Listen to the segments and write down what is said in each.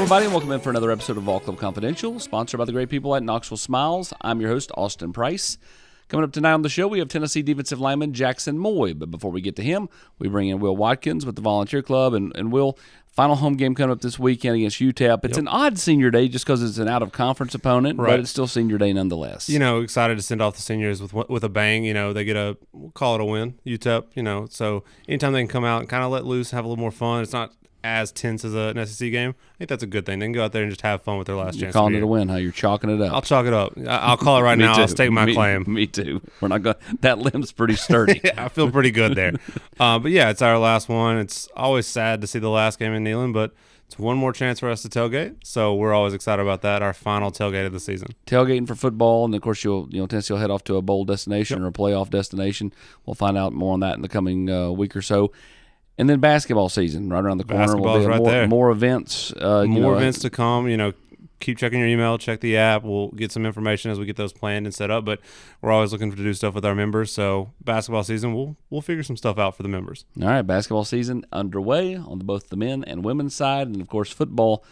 everybody, and welcome in for another episode of Vol Club Confidential, sponsored by the great people at Knoxville Smiles. I'm your host, Austin Price. Coming up tonight on the show, we have Tennessee defensive lineman Jaxson Moy. But before we get to him, we bring in Will Watkins with the Volunteer Club. And Will, final home game coming up this weekend against UTEP. It's an odd senior day just because it's an out-of-conference opponent, but it's still senior day nonetheless. You know, excited to send off the seniors with a bang. You know, they get we'll call it a win, UTEP, you know. So anytime they can come out and kind of let loose, have a little more fun, it's not as tense as an SEC game. I think that's a good thing. They can go out there and just have fun with their last chance. You're calling it a win, huh? You're chalking it up. I'll chalk it up. I'll call it right now. Too. I'll stake my claim. Me too. We're not going. That limb's pretty sturdy. I feel pretty good there. But yeah, it's our last one. It's always sad to see the last game in Neyland, but it's one more chance for us to tailgate. So we're always excited about that. Our final tailgate of the season. Tailgating for football, and of course Tennessee will head off to a bowl destination or a playoff destination. We'll find out more on that in the coming week or so. And then basketball season right around the corner. Basketball's will be right there. More events. Events to come. You know, keep checking your email, check the app. We'll get some information as we get those planned and set up. But we're always looking to do stuff with our members. So basketball season, we'll figure some stuff out for the members. All right, basketball season underway on both the men and women's side, and of course football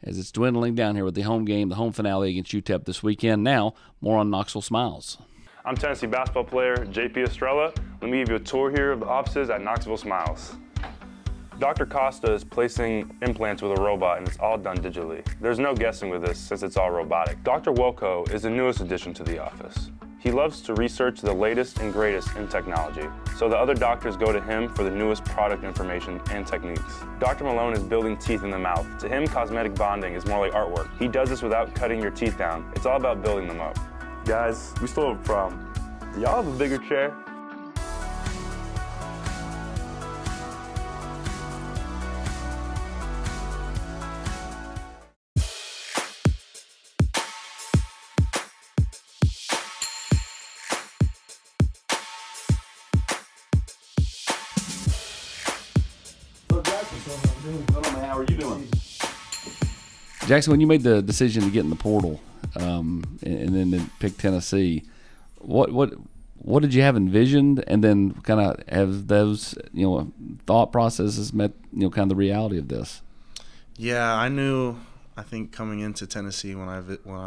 as it's dwindling down here with the home game, the home finale against UTEP this weekend. Now more on Knoxville Smiles. I'm Tennessee basketball player JP Estrella. Let me give you a tour here of the offices at Knoxville Smiles. Dr. Costa is placing implants with a robot, and it's all done digitally. There's no guessing with this since it's all robotic. Dr. Wilco is the newest addition to the office. He loves to research the latest and greatest in technology, so the other doctors go to him for the newest product information and techniques. Dr. Malone is building teeth in the mouth. To him, cosmetic bonding is more like artwork. He does this without cutting your teeth down. It's all about building them up. Guys, we still have a problem. Do y'all have a bigger chair? How are you doing? Jaxson, when you made the decision to get in the portal and then to pick Tennessee, what did you have envisioned, and then kind of have those thought processes met kind of the reality of this? Yeah, I knew. I think coming into Tennessee when I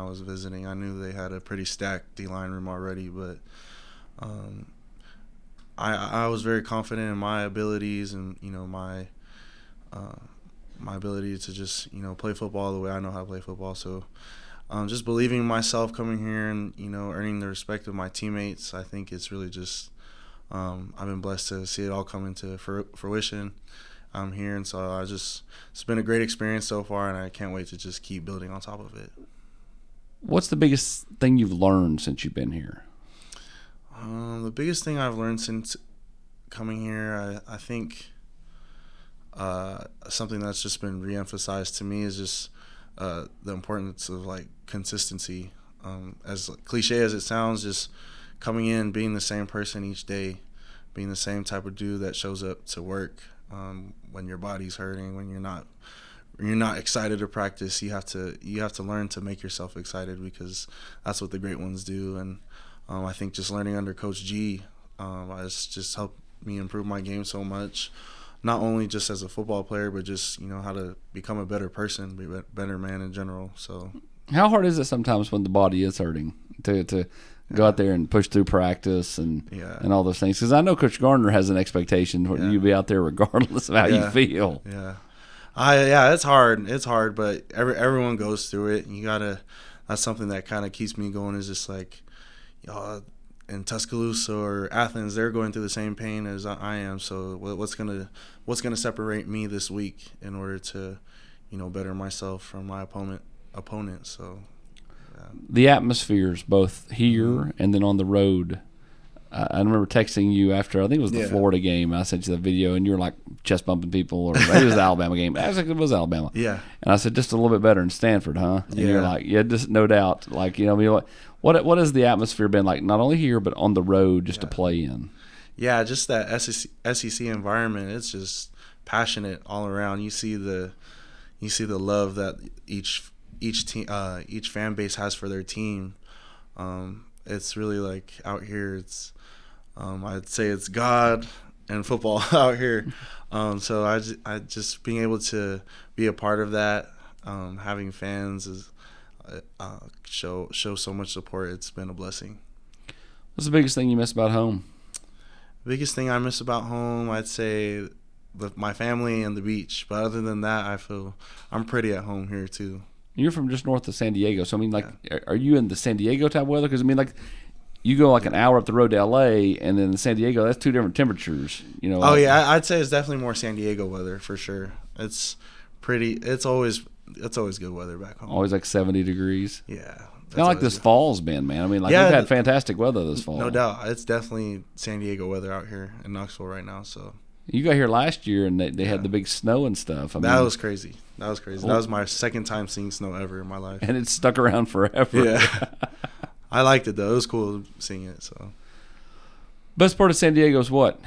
was visiting, I knew they had a pretty stacked D-line room already, but I was very confident in my abilities and my ability to just play football the way I know how to play football. So just believing in myself coming here and earning the respect of my teammates, I think it's really just I've been blessed to see it all come into fruition here, and so it's been a great experience so far, and I can't wait to just keep building on top of it. What's the biggest thing you've learned since you've been here? The biggest thing I've learned since coming here, I think something that's just been reemphasized to me is just the importance of consistency. As cliche as it sounds, just coming in, being the same person each day, being the same type of dude that shows up to work when your body's hurting, when you're not excited to practice. You have to learn to make yourself excited, because that's what the great ones do. And I think just learning under Coach G has just helped me improve my game so much. Not only just as a football player, but just how to become a better person, be a better man in general. So, how hard is it sometimes when the body is hurting to go out there and push through practice and all those things? Because I know Coach Gardner has an expectation for you to be out there regardless of how you feel. Yeah, it's hard. It's hard, but everyone goes through it. And that's something that kind of keeps me going. Is just in Tuscaloosa or Athens, they're going through the same pain as I am. So what's gonna separate me this week in order to, better myself from my opponent? So the atmospheres both here and then on the road. I remember texting you after, I think it was the Florida game. I sent you the video, and you were like chest bumping people, or maybe it was the Alabama game. I was like, it was Alabama. Yeah. And I said, just a little bit better in Stanford, huh? And you're like, just no doubt. What has the atmosphere been like, not only here but on the road, just to play in? Yeah, just that SEC environment. It's just passionate all around. You see the love that each fan base has for their team. It's really out here. It's I'd say it's God and football out here. So I just being able to be a part of that having fans is show so much support. It's been a blessing. What's the biggest thing you miss about home? Biggest thing I miss about home, I'd say my family and the beach. But other than that, I feel I'm pretty at home here too. You're from just north of San Diego, so I mean, like, are you in the San Diego type weather? Because I mean, like, you go like an hour up the road to L.A. and then San Diego, that's 2 different temperatures. You know. Oh yeah, I'd say it's definitely more San Diego weather for sure. It's pretty. It's always good weather back home. Always like 70 degrees. Yeah. Kind of like this fall's been, man. I mean, like, Yeah, we've had fantastic weather this fall. No doubt. It's definitely San Diego weather out here in Knoxville right now. So You got here last year, and they had the big snow and stuff. I that mean, was crazy. That was my second time seeing snow ever in my life. and it's stuck around forever. Yeah. I liked it, though. It was cool seeing it. So Best part of San Diego is what?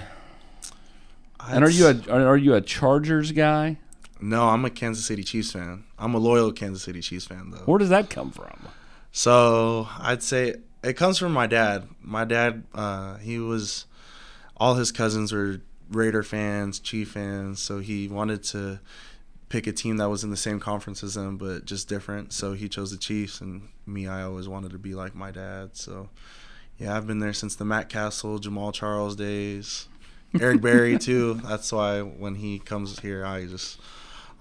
And are you a Chargers guy? No, I'm a Kansas City Chiefs fan. I'm a loyal Kansas City Chiefs fan, though. Where does that come from? So I'd say it comes from my dad. My dad, all his cousins were Raider fans, Chief fans, so he wanted to pick a team that was in the same conference as them, but just different. So he chose the Chiefs, and me, I always wanted to be like my dad. So yeah, I've been there since the Matt Castle, Jamal Charles days, Eric Berry too. That's why when he comes here,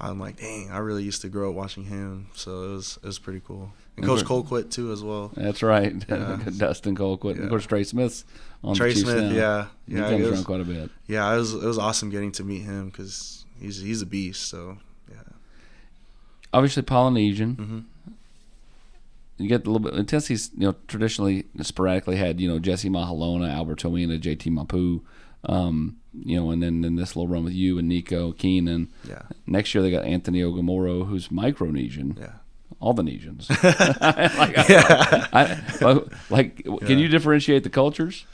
I'm like, dang, I really used to grow up watching him. So it was pretty cool. And Coach Colquitt too as well. That's right. Yeah. Dustin Colquitt. Yeah. Of course, Trey Smith's on Trey the Chiefs Smith, now. yeah. He comes around quite a bit. Yeah, it was awesome getting to meet him because he's a beast. So yeah. Obviously, Polynesian. Mm-hmm. You get a little bit. Tennessee's traditionally sporadically had Jesse Mahalona, Albert Tomina, JT Mapu, and then this little run with you and Nico Keenan. Yeah. Next year they got Anthony Ogamoro, who's Micronesian. Yeah. All the Nesians. Yeah. Can you differentiate the cultures?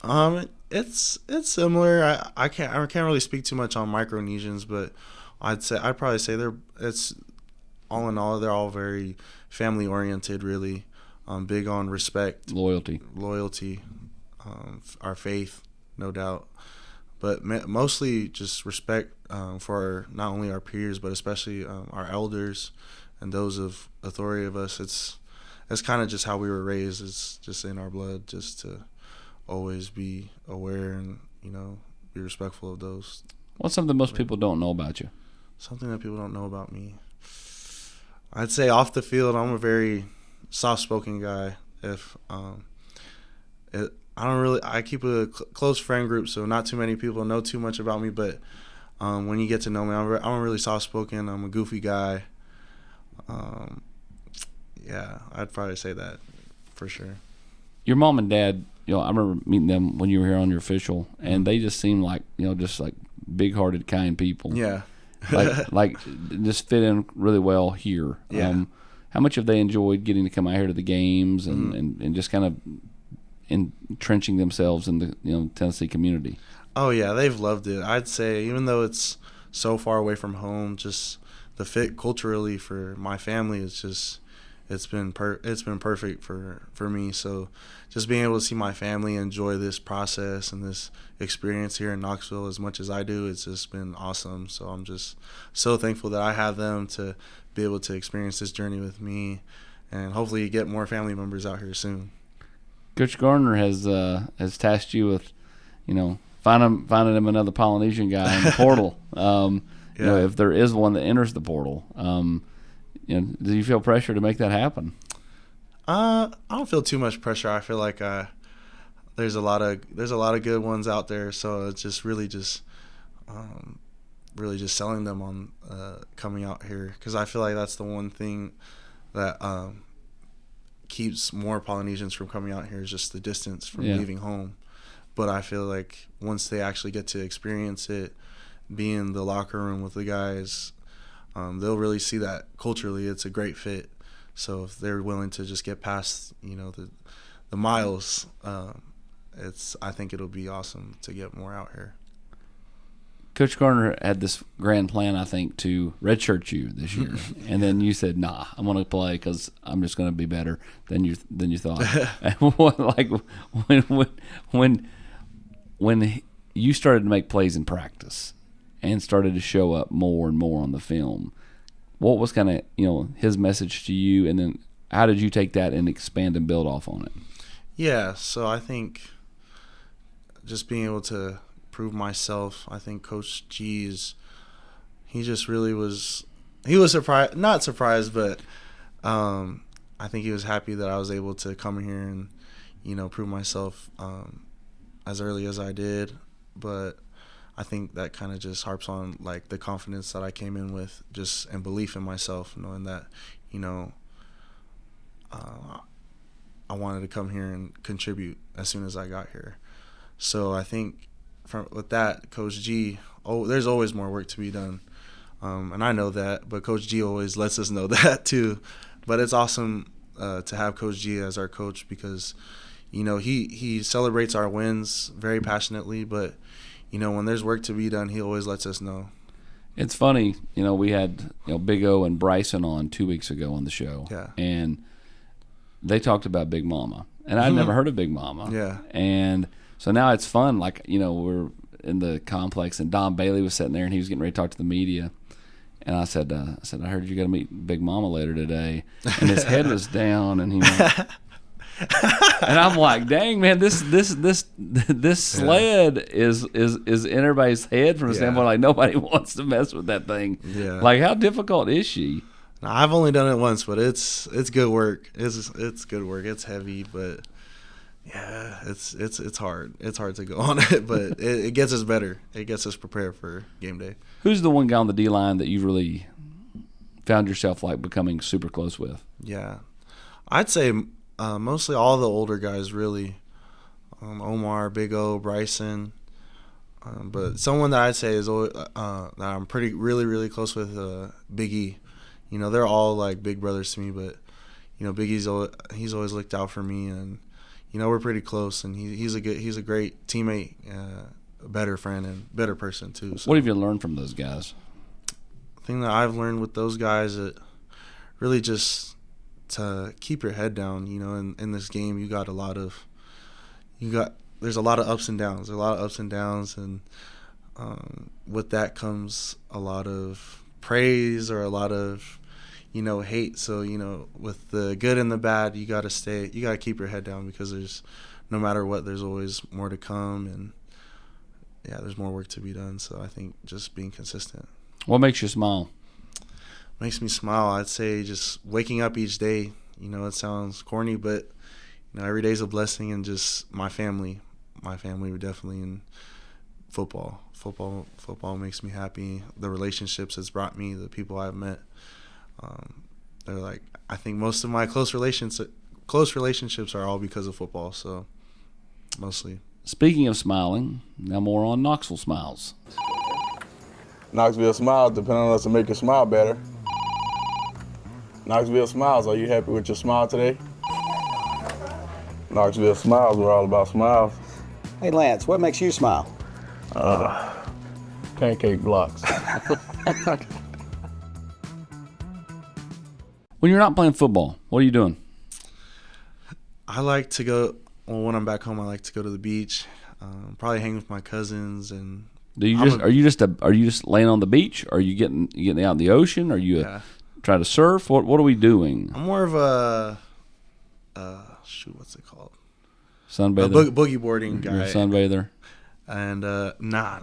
It's similar. I can't really speak too much on Micronesians, but I'd probably say it's all in all they're all very family oriented, really, big on respect, Loyalty, our faith, no doubt, but mostly just respect for not only our peers but especially our elders and those of authority of us. It's kind of just how we were raised. It's just in our blood, just to always be aware and be respectful of those. What's something most people don't know about you? Something that people don't know about me. I'd say off the field, I'm a very soft-spoken guy. I keep a close friend group, so not too many people know too much about me. But when you get to know me, I'm really soft-spoken. I'm a goofy guy. Yeah, I'd probably say that for sure. Your mom and dad, I remember meeting them when you were here on your official, and they just seemed like, just like big-hearted, kind people. Yeah. like just fit in really well here. Yeah. How much have they enjoyed getting to come out here to the games and just kind of entrenching themselves in the Tennessee community? Oh yeah, they've loved it. I'd say even though it's so far away from home, just the fit culturally for my family is just it's been perfect for me. So just being able to see my family enjoy this process and this experience here in Knoxville as much as I do, it's just been awesome. So I'm just so thankful that I have them to be able to experience this journey with me, and hopefully get more family members out here soon. Coach Garner has tasked you with, finding him another Polynesian guy in the portal. If there is one that enters the portal. Do you feel pressure to make that happen? I don't feel too much pressure. I feel like there's a lot of good ones out there. So it's just really just selling them on coming out here, because I feel like that's the one thing that keeps more Polynesians from coming out here is just the distance from leaving home. But I feel like once they actually get to experience it, be in the locker room with the guys, they'll really see that culturally it's a great fit. So if they're willing to just get past, the miles, I think it'll be awesome to get more out here. Coach Garner had this grand plan, I think, to redshirt you this year, and then you said, "Nah, I'm going to play because I'm just going to be better than you thought." Like when you started to make plays in practice and started to show up more and more on the film, what was kind of his message to you, and then how did you take that and expand and build off on it? Yeah, so I think just being able to prove myself. I think Coach he just really was. He was surprised, not surprised, but I think he was happy that I was able to come here and prove myself as early as I did. But I think that kind of just harps on like the confidence that I came in with, just and belief in myself, knowing that I wanted to come here and contribute as soon as I got here. So I think with that, Coach G, there's always more work to be done. And I know that, but Coach G always lets us know that too. But it's awesome to have Coach G as our coach because, he celebrates our wins very passionately. But, when there's work to be done, he always lets us know. It's funny, we had Big O and Bryson on 2 weeks ago on the show. Yeah. And they talked about Big Mama. And I'd never heard of Big Mama. Yeah. And so now it's fun. Like, we're in the complex, and Don Bailey was sitting there, and he was getting ready to talk to the media. And I said, I heard you got to meet Big Mama later today. And his head was down, and he went, and I'm like, dang, man, this sled is in everybody's head from a standpoint like nobody wants to mess with that thing. Yeah. Like, how difficult is she? Now, I've only done it once, but it's good work. It's good work. It's heavy, but yeah, it's hard. It's hard to go on it, but it gets us better. It gets us prepared for game day. Who's the one guy on the D line that you really found yourself like becoming super close with? Yeah, I'd say mostly all the older guys, really. Omar, Big O, Bryson, but someone that I'd say is always, that I'm really, really close with, Big E. They're all like big brothers to me, but Big E's he's always looked out for me, and we're pretty close, and he's a great teammate, a better friend, and better person too. So what have you learned from those guys? The thing that I've learned with those guys is really just to keep your head down. In this game, there's a lot of ups and downs. There's a lot of ups and downs, and with that comes a lot of praise or a lot of hate. So with the good and the bad, you gotta keep your head down, because there's, no matter what, there's always more to come, and there's more work to be done. So I think just being consistent. What makes you smile? Makes me smile, I'd say just waking up each day. It sounds corny, but every day's a blessing, and just my family would definitely, in football makes me happy. The relationships it's brought me, the people I've met, they're like, I think most of my close relationships are all because of football. So mostly. Speaking of smiling, now more on Knoxville Smiles. Knoxville Smiles depend on us to make you smile better. Knoxville Smiles, are you happy with your smile today? Knoxville Smiles, we're all about smiles. Hey Lance, what makes you smile? Pancake blocks. When you're not playing football, what are you doing? I like to go, when I'm back home, I like to go to the beach, probably hang with my cousins. And are you just laying on the beach? Are you getting out in the ocean? Are you trying to surf? What are we doing? I'm more of a what's it called? Sunbather. Boogie boarding guy. You're a sunbather. And nah.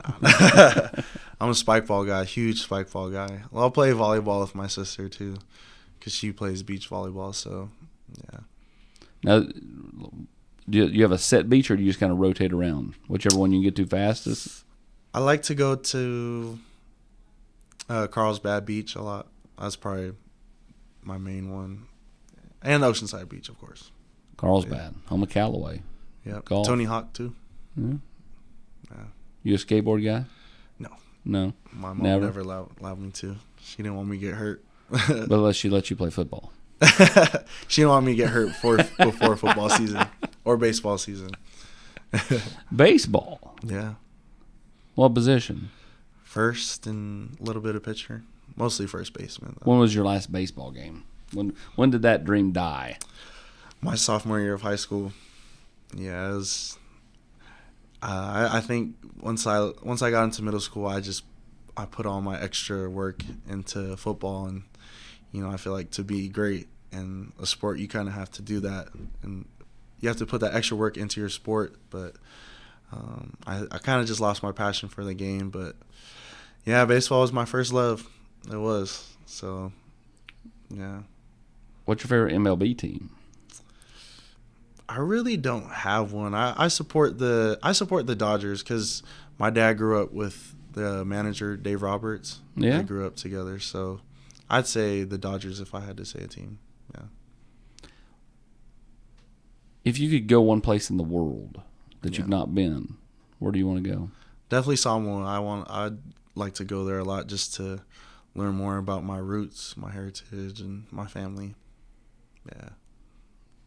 I'm a spike ball guy, huge spike ball guy. Well, I'll play volleyball with my sister too, because she plays beach volleyball. So yeah. Now, do you have a set beach, or do you just kind of rotate around, whichever one you can get to fastest? I like to go to Carlsbad Beach a lot. That's probably my main one, and Oceanside Beach, of course. Carlsbad, home of Callaway. Yeah, Golf. Tony Hawk too. Yeah. You a skateboard guy? No. My mom never allowed me to. She didn't want me to get hurt. But unless she let you play football. She didn't want me to get hurt before football season or baseball season. Baseball? Yeah. What position? First and a little bit of pitcher. Mostly first baseman, though. When was your last baseball game? When did that dream die? My sophomore year of high school. Yeah, it was. I think once I got into middle school, I put all my extra work into football, and I feel like to be great in a sport, you kind of have to do that, and you have to put that extra work into your sport. But I kind of just lost my passion for the game. But yeah, baseball was my first love. It was. So yeah. What's your favorite MLB team? I really don't have one. I support the Dodgers because my dad grew up with the manager Dave Roberts. Yeah, they grew up together. So I'd say the Dodgers if I had to say a team. Yeah. If you could go one place in the world that you've not been, where do you want to go? Definitely Samoa. I'd like to go there a lot just to learn more about my roots, my heritage, and my family. Yeah.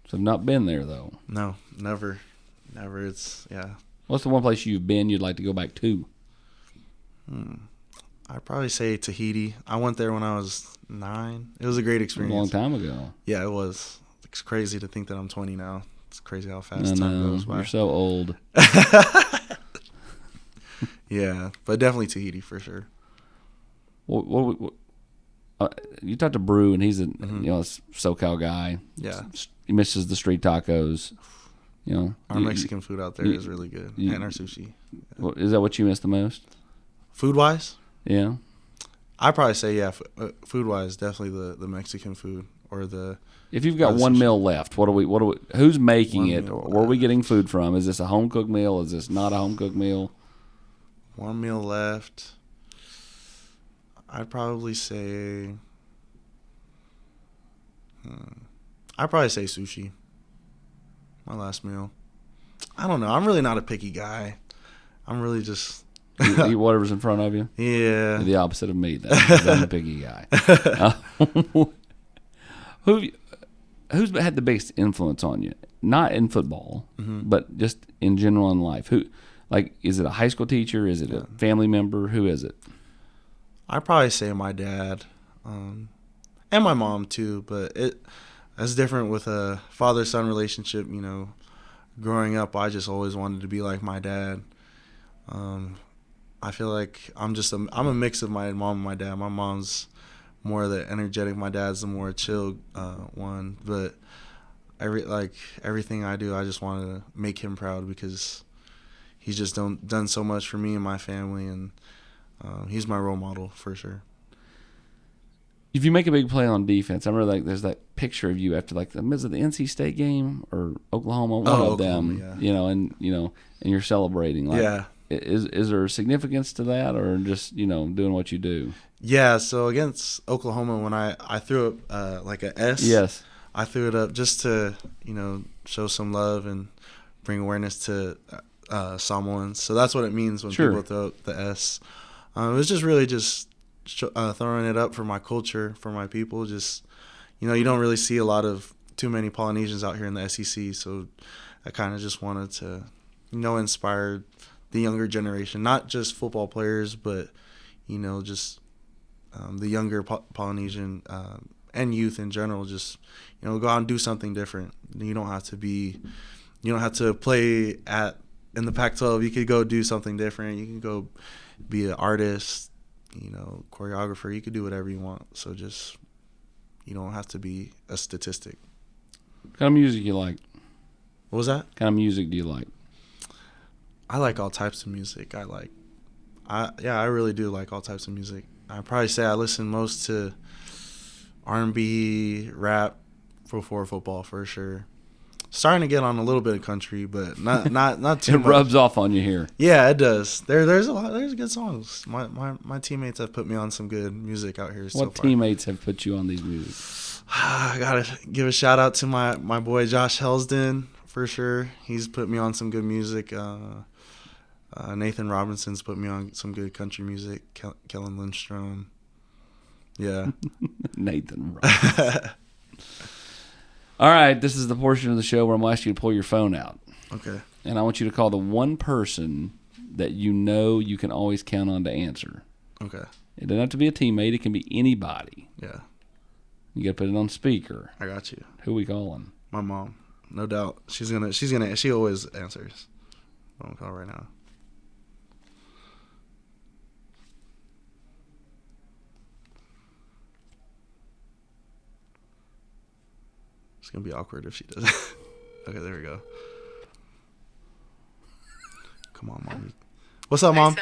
So I've not been there though. No, never. It's What's the one place you've been you'd like to go back to? I'd probably say Tahiti. I went there when I was 9. It was a great experience. A long time ago. Yeah, it was. It's crazy to think that I'm 20 now. It's crazy how fast time goes by. You're so old. Yeah, but definitely Tahiti for sure. What you talked to Brew, and he's a SoCal guy. Yeah. He misses the street tacos. Our Mexican food out there is really good, and our sushi. Yeah. Is that what you miss the most? Food-wise? Yeah. I'd probably say, food-wise, definitely the Mexican food or the. If you've got one meal left, who's making it? Where are we getting food from? Is this a home cooked meal? Is this not a home cooked meal? One meal left. I'd probably say. I'd probably say sushi. My last meal. I don't know. I'm really not a picky guy. I'm really just. You eat whatever's in front of you? Yeah. You're the opposite of me, then. I'm a picky guy. Who's had the biggest influence on you? Not in football, but just in general in life. Is it a high school teacher? Is it a family member? Who is it? I'd probably say my dad, and my mom too. But it's different with a father-son relationship. Growing up, I just always wanted to be like my dad. I feel like I'm a mix of my mom and my dad. My mom's more the energetic. My dad's the more chill one. But everything I do, I just want to make him proud because he's just done so much for me and my family, and he's my role model for sure. If you make a big play on defense, I remember there's that picture of you after was it the NC State game or Oklahoma? One of them, yeah. And you're celebrating. Yeah. Is there significance to that, or just doing what you do? Yeah. So against Oklahoma, when I threw up like a S. Yes. I threw it up just to show some love and bring awareness to Samoans. So that's what it means when people throw up the S. It was just really throwing it up for my culture, for my people. Just you don't really see a lot of too many Polynesians out here in the SEC. So I kind of just wanted to inspire the younger generation, not just football players, but just the younger Polynesian and youth in general. Just go out and do something different. You don't have to play in the Pac-12. You could go do something different. You can go be an artist, choreographer. You could do whatever you want. So just you don't have to be a statistic. What kind of music you like? What was that? What kind of music do you like? I like all types of music. I really do like all types of music. I'd probably say I listen most to R&B, rap, before football for sure. Starting to get on a little bit of country, but not too much. It rubs off on you here. Yeah, it does. There's good songs. My teammates have put me on some good music out here so far. What teammates have put you on these music? I gotta give a shout out to my boy Josh Helsden for sure. He's put me on some good music. Nathan Robinson's put me on some good country music. Kellen Lindstrom. Yeah. Nathan Robinson. All right, this is the portion of the show where I'm going to ask you to pull your phone out. Okay. And I want you to call the one person that you can always count on to answer. Okay. It doesn't have to be a teammate. It can be anybody. Yeah. You got to put it on speaker. I got you. Who we calling? My mom. No doubt. She always answers. I'm going to call right now. It's gonna be awkward if she does. Okay, there we go. Come on, Mommy. What's up, Mom?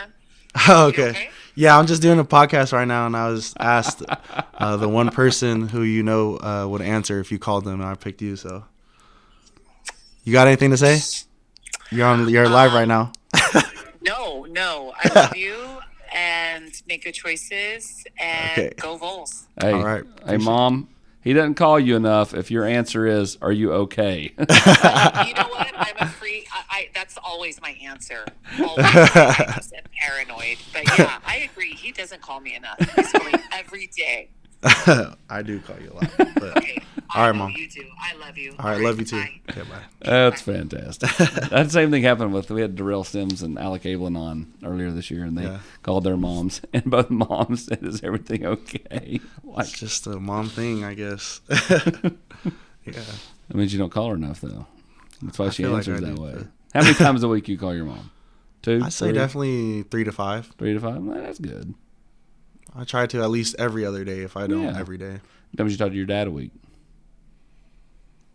Oh, okay. Yeah, I'm just doing a podcast right now, and I was asked the one person who would answer if you called them, and I picked you. So, you got anything to say? You're live right now. No. I love you, and make good choices, and Okay. go Vols. Hey, All right. Hey, Mom. He doesn't call you enough if your answer is, "Are you okay?" You know what? I'm a free. That's always my answer. Always. I just am paranoid. But yeah, I agree. He doesn't call me enough. He's calling every day. I do call you a lot. But, Okay. all right, I know Mom. You do. I love you. All right, love you too. Bye. Okay, bye. That's fantastic. That same thing happened we had Darrell Sims and Alec Ablin on earlier this year, and they called their moms, and both moms said, "Is everything okay?" Like, It's just a mom thing, I guess. Yeah. that means you don't call her enough, though. That's why she feel like answers I that do, way. but- How many times a week you call your mom? 2? I say 3? definitely 3 to 5. 3 to 5. Well, that's good. I try to at least every other day if I don't every day. How much you talk to your dad a week?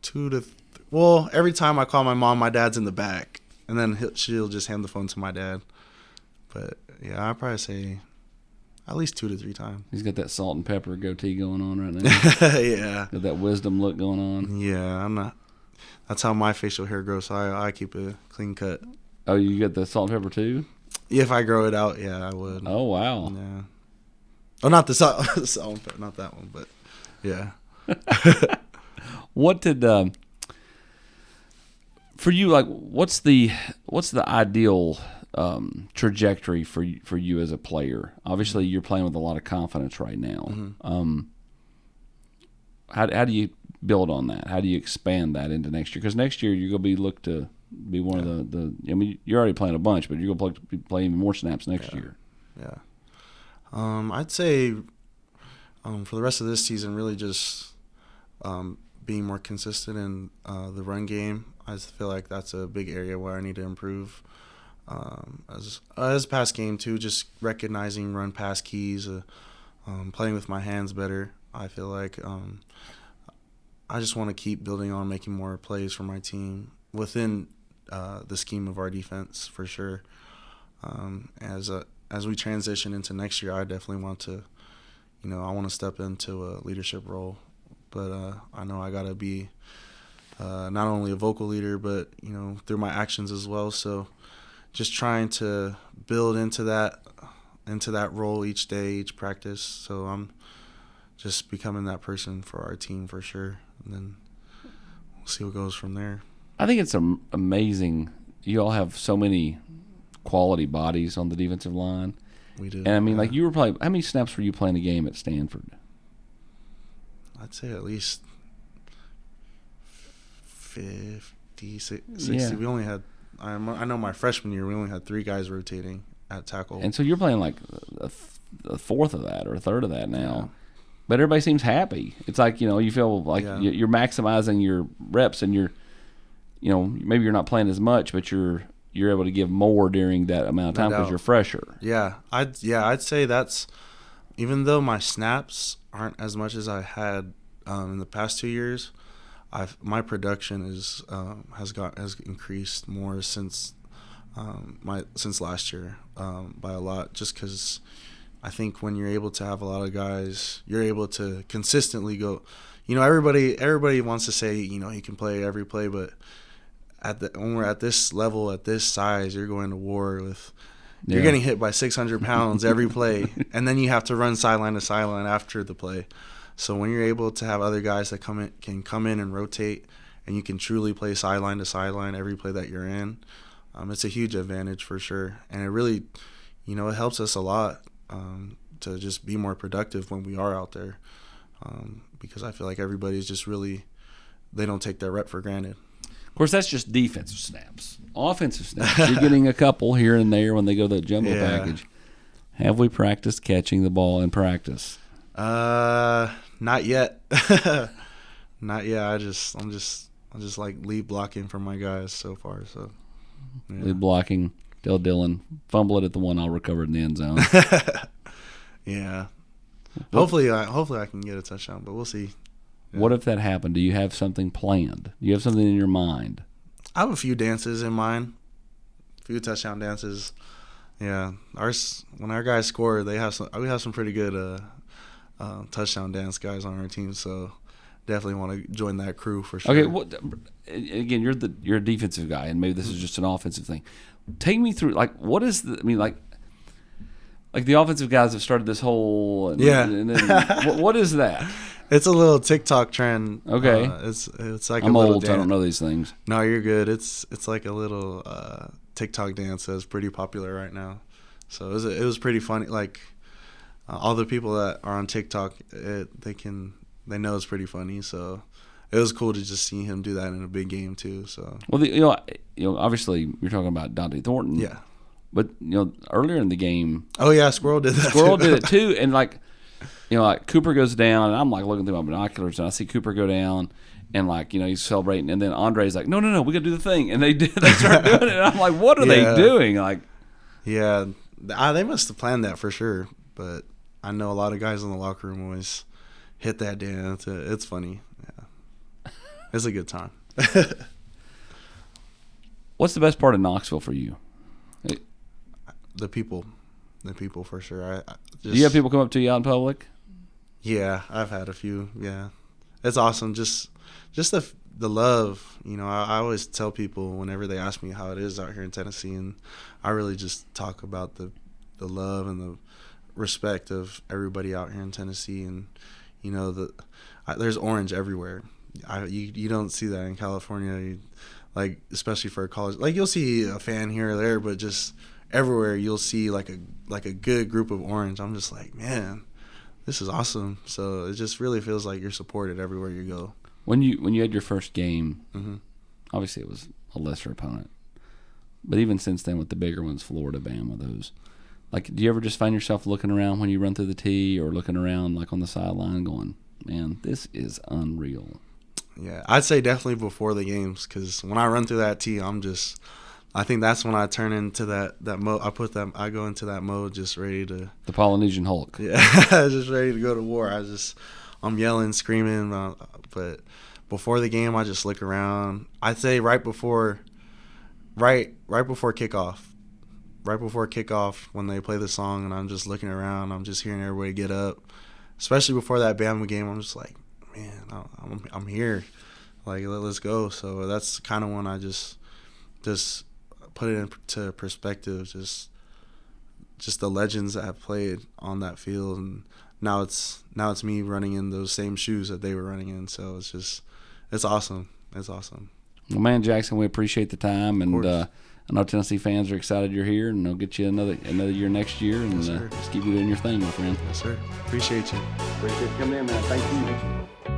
2 to well, every time I call my mom, my dad's in the back, and then she'll just hand the phone to my dad. But yeah, I'd probably say at least 2 to 3 times. He's got that salt and pepper goatee going on right now. Yeah. Got that wisdom look going on. Yeah, I'm not. That's how my facial hair grows. So I keep a clean cut. Oh, you got the salt and pepper too? If I grow it out, yeah, I would. Oh, wow. Yeah. Oh, not the salt, not that one, but yeah. What did for you, like, what's the ideal trajectory for you as a player? Obviously, you're playing with a lot of confidence right now. Mm-hmm. How do you build on that? How do you expand that into next year? Because next year you're going to be looked to be one of the. I mean, you're already playing a bunch, but you're going to play even more snaps next year. Yeah. I'd say for the rest of this season, really just being more consistent in the run game. I just feel like that's a big area where I need to improve. As pass game too, just recognizing run pass keys, playing with my hands better. I feel like I just want to keep building on making more plays for my team within the scheme of our defense for sure. As we transition into next year, I definitely want to, I want to step into a leadership role. But I know I got to be not only a vocal leader, but, through my actions as well. So just trying to build into that role each day, each practice. So I'm just becoming that person for our team for sure. And then we'll see what goes from there. I think it's amazing. You all have so many quality bodies on the defensive line. We do. And I mean, like, you were playing. How many snaps were you playing a game at Stanford? I'd say at least 50, 60. Yeah. We only had. I know my freshman year we only had 3 guys rotating at tackle. And so you're playing like a fourth of that or a third of that now. But everybody seems happy. It's like, you feel like you're maximizing your reps, and you're, maybe you're not playing as much, but you're able to give more during that amount of time because you're fresher. Yeah, I'd say that's, even though my snaps aren't as much as I had in the past 2 years, my production has increased more since last year by a lot, just because I think when you're able to have a lot of guys, you're able to consistently go. Everybody wants to say he can play every play, but when we're at this level, at this size, you're going to war with. You're getting hit by 600 pounds every play, and then you have to run sideline to sideline after the play. So when you're able to have other guys that can come in and rotate, and you can truly play sideline to sideline every play that you're in, it's a huge advantage for sure. And it really, it helps us a lot to just be more productive when we are out there, because I feel like everybody's just really, they don't take their rep for granted. Of course, that's just defensive snaps. Offensive snaps, you're getting a couple here and there when they go the jumbo package. Have we practiced catching the ball in practice? Not yet. Not yet. I'm just like lead blocking for my guys so far. So Lead blocking. Tell Dylan, fumble it at the one, I'll recover it in the end zone. Yeah. Hopefully I can get a touchdown, but we'll see. What if that happened? Do you have something planned? Do you have something in your mind? I have a few dances in mind, a few touchdown dances. Yeah, when our guys score, we have some pretty good touchdown dance guys on our team. So definitely want to join that crew for sure. Okay, again, you're a defensive guy, and maybe this is just an offensive thing. Take me through what is like the offensive guys have started this whole and then, what is that? It's a little TikTok trend. Okay, it's like I'm a little old, dance. so I don't know these things. No, you're good. It's like a little TikTok dance that's pretty popular right now. So it was pretty funny. Like all the people that are on TikTok, they know it's pretty funny. So it was cool to just see him do that in a big game too. So obviously you're talking about Dante Thornton. Yeah. But earlier in the game, oh yeah, Squirrel did that. Squirrel did it too, and like Cooper goes down, and I'm like looking through my binoculars, and I see Cooper go down, and he's celebrating, and then Andre's like, no, we got to do the thing, and they start doing it, and I'm like, what are they doing? Like, yeah, they must have planned that for sure, but I know a lot of guys in the locker room always hit that dance. It's funny. Yeah, it's a good time. What's the best part of Knoxville for you? The people for sure. Do you have people come up to you out in public? Yeah, I've had a few. Yeah, it's awesome. Just the love. I always tell people whenever they ask me how it is out here in Tennessee, and I really just talk about the love and the respect of everybody out here in Tennessee, and there's orange everywhere. You don't see that in California, especially for a college. You'll see a fan here or there, but just everywhere you'll see like a good group of orange. I'm just like, man, this is awesome. So it just really feels like you're supported everywhere you go. When you had your first game, mm-hmm. Obviously it was a lesser opponent, but even since then with the bigger ones, Florida, Bama, those, do you ever just find yourself looking around when you run through the tee or looking around on the sideline going, man, this is unreal? Yeah, I'd say definitely before the games, because when I run through that tee, I think that's when I turn into that mode. I go into that mode just ready to. The Polynesian Hulk. Yeah, just ready to go to war. I'm yelling, screaming, but before the game, I just look around. I'd say right before kickoff. Right before kickoff, when they play the song, and I'm just looking around, I'm just hearing everybody get up. Especially before that Bama game, I'm just like, man, I'm here. Let's go. So that's kind of when I just put it into perspective, just the legends that have played on that field, and now it's me running in those same shoes that they were running in. So it's awesome. It's awesome. Well, man, Jaxson, we appreciate the time, and I know Tennessee fans are excited you're here, and they'll get you another year next year, and yes, just keep you doing your thing, my friend. Yes, sir. Appreciate you. Appreciate you coming in, man. Thank you.